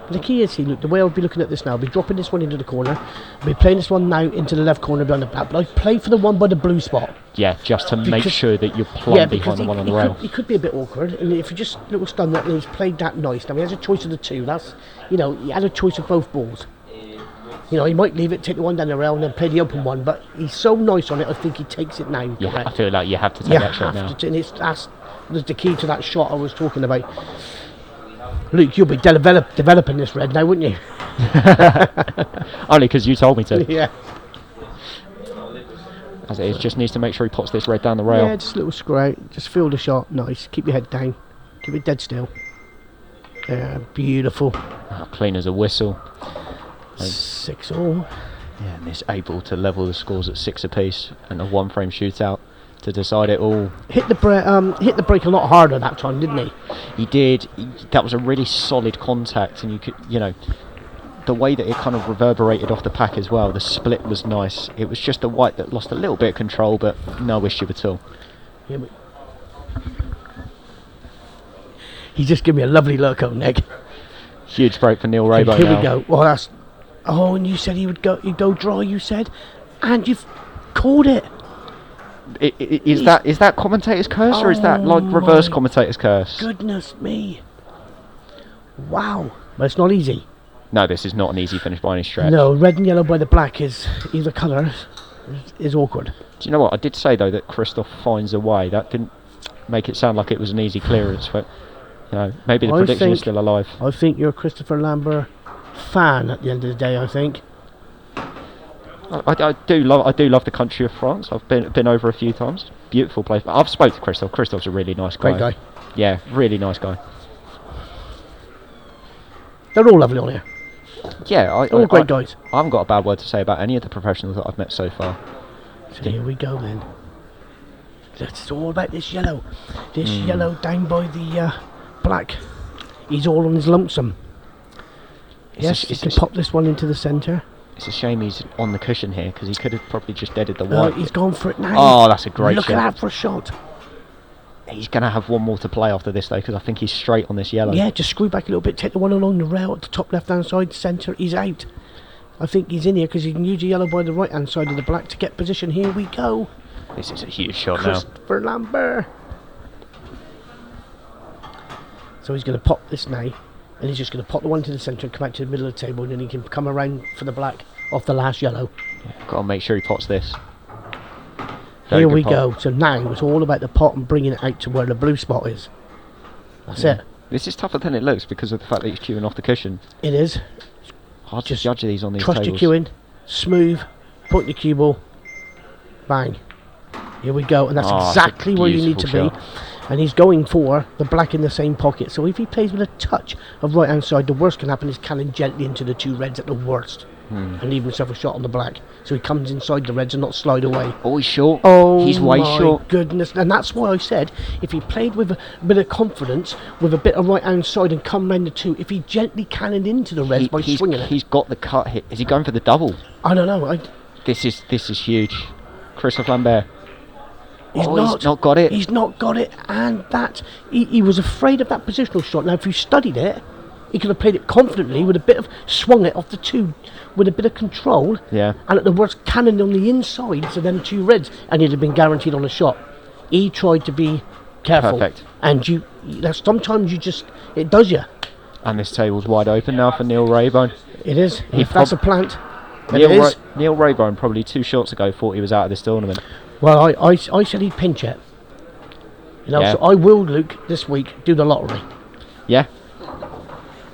The key is, look, the way I'll be looking at this now, I'll be dropping this one into the corner. I'll be playing this one now into the left corner behind the black. But I play for the one by the blue spot. Yeah, just to make sure that you're plumb behind the one on the rail. He could be a bit awkward, and if you just little stun that, and he's played that nice. Now he has a choice of the two. That's, he had a choice of both balls. He might leave it, take the one down the rail, and then play the open one. But he's so nice on it, I think he takes it now. Yeah, I feel like you have to take that shot now. And that's the key to that shot I was talking about. Luke, you'll be developing this red now, wouldn't you? Only because you told me to. Yeah. As it is, just needs to make sure he pots this red down the rail. Yeah, just a little screw out. Just feel the shot. Nice. Keep your head down. Keep it dead still. Yeah, beautiful. Oh, clean as a whistle. 6-all. Yeah, and he's able to level the scores at 6 apiece and a 1-frame shootout to decide it all. Hit the brake a lot harder that time, didn't he? He did. That was a really solid contact, and you could, the way that it kind of reverberated off the pack as well. The split was nice. It was just the white that lost a little bit of control, but no issue at all. Yeah, he just gave me a lovely look on Nick. Huge break for Neil Raybone. Here we go. Well, that's. Oh, and you said he'd go dry. You said, and you've called it. Is that commentator's curse, or is that like reverse commentator's curse? Goodness me! Wow, but it's not easy. No, this is not an easy finish by any stretch. No, red and yellow by the black is either colour is awkward. Do you know what? I did say though that Christophe finds a way. That didn't make it sound like it was an easy clearance, but maybe the prediction is still alive. I think you're a Christopher Lambert fan at the end of the day. I think. I do love the country of France. I've been over a few times. Beautiful place. But I've spoken to Christophe. Christophe's a really nice guy. Great guy. Yeah, really nice guy. They're all lovely on here. Yeah, all great guys. I haven't got a bad word to say about any of the professionals that I've met so far. So here we go then. It's all about this yellow. This yellow down by the black. He's all on his lonesome. Yes, he can pop this one into the centre. It's a shame he's on the cushion here, because he could have probably just deaded the white. He's gone for it now. Oh, that's a great shot. Look at that for a shot. He's going to have one more to play after this, though, because I think he's straight on this yellow. Yeah, just screw back a little bit, take the one along the rail at the top left-hand side, centre, he's out. I think he's in here, because he can use the yellow by the right-hand side of the black to get position. Here we go. This is a huge shot now. Christopher Lambert. So he's going to pop this now. And he's just going to pop the one to the centre and come out to the middle of the table, and then he can come around for the black off the last yellow. Got to make sure he pots this. Here we go. So now it's all about the pot and bringing it out to where the blue spot is. That's it. This is tougher than it looks because of the fact that he's queuing off the cushion. It is. Hard to judge these on these tables. Trust your queuing. Smooth. Point the cue ball. Bang. Here we go. And that's exactly where you need to be. And he's going for the black in the same pocket. So if he plays with a touch of right hand side, the worst can happen is cannon gently into the two reds at the worst. And leave himself a shot on the black. So he comes inside the reds and not slide away. Oh, he's short. Oh, he's way short. Goodness. And that's why I said, if he played with a bit of confidence, with a bit of right hand side and come round the two, if he gently cannoned into the reds by swinging it. He's got the cut hit. Is he going for the double? I don't know. This is huge. Christophe Lambert. He's not got it. He's not got it, and that he was afraid of that positional shot. Now, if you studied it, he could have played it confidently with a bit of swung it off the two with a bit of control. Yeah. And at the worst, cannon on the insides of them two reds, and he'd have been guaranteed on a shot. He tried to be careful. Perfect. And sometimes it does you. And this table's wide open now for Neil Raybone. It is. If that's a plant. Neil Raybone probably 2 shots ago thought he was out of this tournament. Well, I said he'd pinch it. Yeah. So I will, Luke, this week do the lottery. Yeah.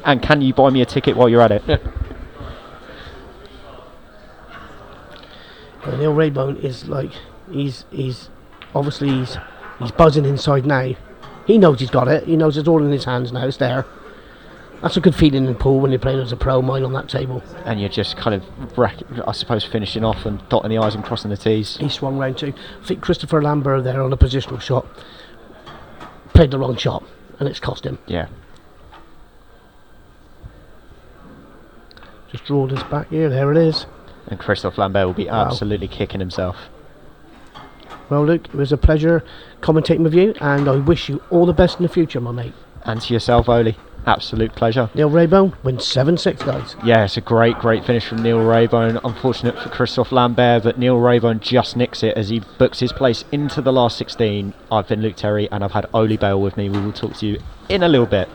And can you buy me a ticket while you're at it? Yeah. Neil Raybone is like he's buzzing inside now. He knows he's got it. He knows it's all in his hands now. It's there. That's a good feeling in the pool when you're playing as a pro, mine on that table. And you're just kind of, I suppose, finishing off and dotting the I's and crossing the T's. He swung round too. I think Christopher Lambert there on a positional shot played the wrong shot, and it's cost him. Yeah. Just draw this back here. There it is. And Christophe Lambert will be absolutely kicking himself. Well, Luke, it was a pleasure commentating with you, and I wish you all the best in the future, my mate. And to yourself, Oli. Absolute pleasure. Neil Raybone wins 7-6, guys. Yeah, it's a great finish from Neil Raybone. Unfortunate for Christophe Lambert, but Neil Raybone just nicks it as he books his place into the last 16. I've been Luke Terry, and I've had Oli Bale with me. We will talk to you in a little bit.